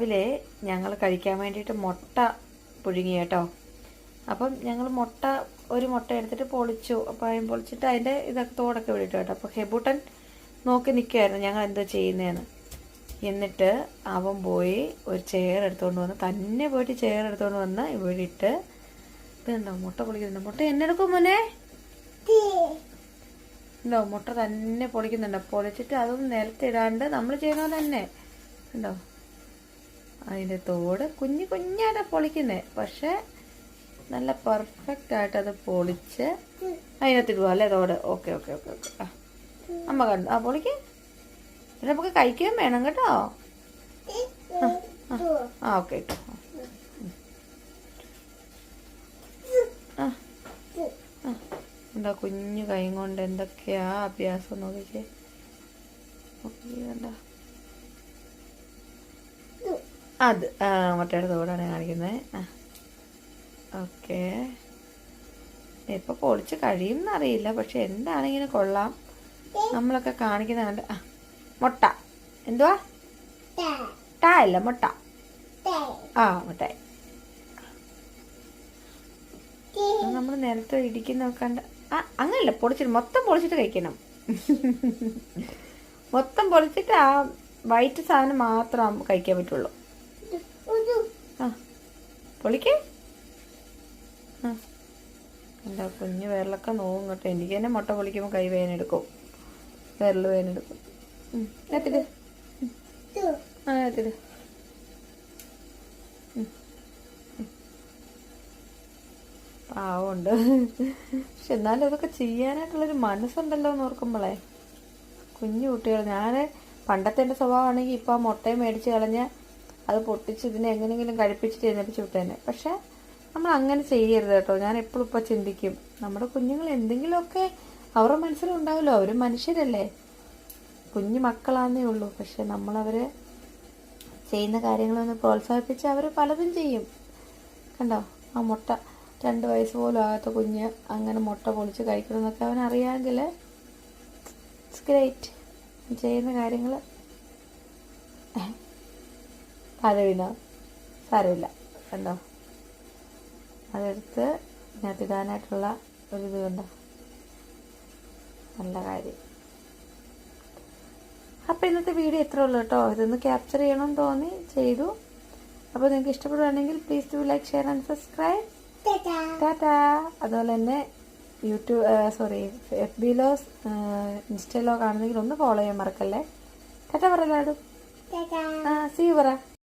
രാവിലെ ഞങ്ങൾ കഴിക്കാൻ വേണ്ടിയിട്ട് മുട്ട പുഴുങ്ങി കേട്ടോ. അപ്പം ഞങ്ങൾ ഒരു മുട്ട എടുത്തിട്ട് പൊളിച്ചു. അപ്പോൾ അതിന് പൊളിച്ചിട്ട് അതിൻ്റെ ഇതൊക്കെ തോടൊക്കെ വിളിട്ടു കേട്ടോ. അപ്പോൾ ഹെബൂട്ടൻ നോക്കി നിൽക്കുമായിരുന്നു ഞങ്ങൾ എന്തോ ചെയ്യുന്നതെന്ന്. എന്നിട്ട് അവൻ പോയി ഒരു ചെയർ എടുത്തുകൊണ്ട് വന്ന്, തന്നെ പോയിട്ട് ചെയർ എടുത്തുകൊണ്ട് വന്ന് ഇവിടെ ഇട്ട് ഇതുണ്ടോ മുട്ട പൊളിക്കുന്നുണ്ട്. മുട്ട എന്നെടുക്കും മോനെ ഉണ്ടോ, മുട്ട തന്നെ പൊളിക്കുന്നുണ്ടോ. പൊളിച്ചിട്ട് അതൊന്നും നിലത്തിടാണ്ട് നമ്മൾ ചെയ്യുന്ന തന്നെ ഉണ്ടോ അതിൻ്റെ തോട് കുഞ്ഞായിട്ടാണ് പൊളിക്കുന്നത്. പക്ഷെ നല്ല പെർഫെക്റ്റ് ആയിട്ട് അത് പൊളിച്ച് അതിനകത്തിടുക അല്ലേ തോട്. Okay okay okay okay. ആ അമ്മ കണ്ടു. ആ പൊളിക്ക്. പിന്നെ നമുക്ക് കഴിക്കുകയും വേണം കേട്ടോ. ആ ഓക്കെ കേട്ടോ. ആ എന്താ കുഞ്ഞു കൈ കൊണ്ട് എന്തൊക്കെയാ അഭ്യാസം നോക്കിച്ചേ. കണ്ട അത് മുട്ടയുടെ തോടാണ് കാണിക്കുന്നത്. ആ ഓക്കെ. ഇപ്പൊ പൊളിച്ച് കഴിയുമെന്നറിയില്ല, പക്ഷെ എന്താണെങ്കിലും കൊള്ളാം. നമ്മളൊക്കെ കാണിക്കുന്ന കണ്ട്. ആ മുട്ട എന്തുവാ? ടാ അല്ല മുട്ട. ആ മുട്ടായി. നമ്മൾ നിലത്ത് ഇടിക്കുന്ന കണ്ട്. ആ അങ്ങനല്ല, പൊളിച്ചിട്ട് മൊത്തം പൊളിച്ചിട്ട് കഴിക്കണം. മൊത്തം പൊളിച്ചിട്ട് ആ വൈറ്റ് സാധനം മാത്രം കഴിക്കാൻ പറ്റുള്ളൂ. ആ പൊളിക്കേ. ആ എന്താ കുഞ്ഞു വിരലൊക്കെ നോവും കേട്ടോ. എനിക്ക് തന്നെ മുട്ട പൊളിക്കുമ്പോൾ കൈ വേനെടുക്കും, വിരൽ വേനെടുക്കും. എത്തിട്. ആ എത്തിട്. പാവമുണ്ട്, പക്ഷെ എന്നാലും അതൊക്കെ ചെയ്യാനായിട്ടുള്ളൊരു മനസ്സുണ്ടല്ലോ എന്ന് ഓർക്കുമ്പോളേ. കുഞ്ഞു കുട്ടികൾ. ഞാൻ പണ്ടത്തെ എൻ്റെ സ്വഭാവമാണെങ്കിൽ ഇപ്പം ആ മുട്ടയും മേടിച്ച് കളഞ്ഞ് അത് പൊട്ടിച്ച് ഇതിനെ എങ്ങനെയെങ്കിലും കഴിപ്പിച്ചിട്ട് എഴുന്നേപ്പിച്ച് വിട്ടേനെ. പക്ഷെ നമ്മൾ അങ്ങനെ ചെയ്യരുത് കേട്ടോ. ഞാൻ എപ്പോഴും ഇപ്പം ചിന്തിക്കും, നമ്മുടെ കുഞ്ഞുങ്ങൾ എന്തെങ്കിലുമൊക്കെ അവരുടെ മനസ്സിലുണ്ടാവുമല്ലോ. അവർ മനുഷ്യരല്ലേ, കുഞ്ഞു മക്കളാന്നേ ഉള്ളൂ. പക്ഷെ നമ്മളവർ ചെയ്യുന്ന കാര്യങ്ങളൊന്ന് പ്രോത്സാഹിപ്പിച്ച് അവർ പലതും ചെയ്യും. കണ്ടോ ആ മുട്ട, 2 വയസ്സ് പോലും ആകാത്ത കുഞ്ഞ് അങ്ങനെ മുട്ട പൊളിച്ച് കഴിക്കണമെന്നൊക്കെ അവനറിയാമെങ്കിൽ ഇറ്റ്സ് ഗ്രേറ്റ്. ചെയ്യുന്ന കാര്യങ്ങൾ താഴെ സാരമില്ല. കണ്ടോ അതെടുത്ത് ഇതിനകത്തിടാനായിട്ടുള്ള ഒരിത് കണ്ടോ, നല്ല കാര്യം. അപ്പോൾ ഇന്നത്തെ വീഡിയോ ഇത്രേ ഉള്ളൂ കേട്ടോ. ഇതൊന്ന് ക്യാപ്ചർ ചെയ്യണമെന്ന് തോന്നി ചെയ്തു. അപ്പോൾ നിങ്ങൾക്ക് ഇഷ്ടപ്പെടുകയാണെങ്കിൽ please do like, share and subscribe. Tata. അതുപോലെ തന്നെ FBയിലോ ഇൻസ്റ്റയിലോ കാണുന്നെങ്കിൽ ഒന്ന് ഫോളോ ചെയ്യാൻ മറക്കല്ലേ. ടാറ്റ പറയലാടും. സീ യു പറ.